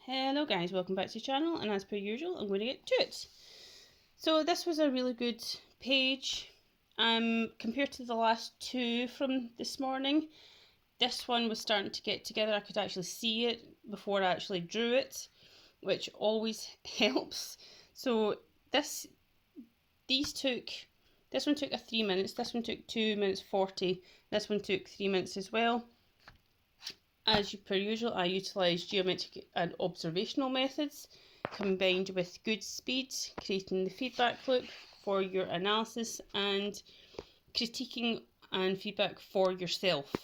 Hello guys, welcome back to the channel, and as per usual I'm going to get to it. So this was a really good page compared to the last two from this morning. This one was starting to get together. I could actually see it before I actually drew it, which always helps. So this one took 3 minutes, this one took 2 minutes 40, this one took 3 minutes as well. As per usual, I utilised geometric and observational methods combined with good speed, creating the feedback loop for your analysis and critiquing and feedback for yourself.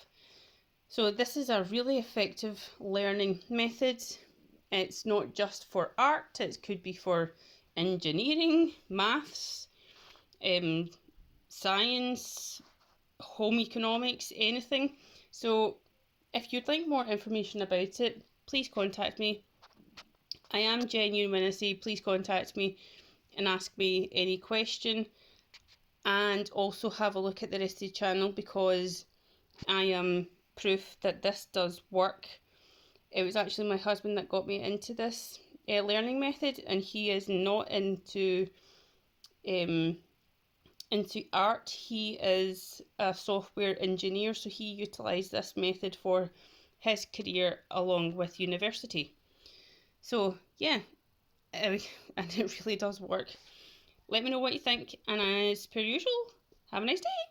So this is a really effective learning method. It's not just for art, it could be for engineering, maths, science, home economics, anything. So if you'd like more information about it, please contact me. I am genuine when I say please contact me and ask me any question, and also have a look at the rest of the channel because I am proof that this does work. It was actually my husband that got me into this learning method, and he is not into art. He is a software engineer, so he utilised this method for his career along with university. So yeah, and it really does work. Let me know what you think, and as per usual, have a nice day.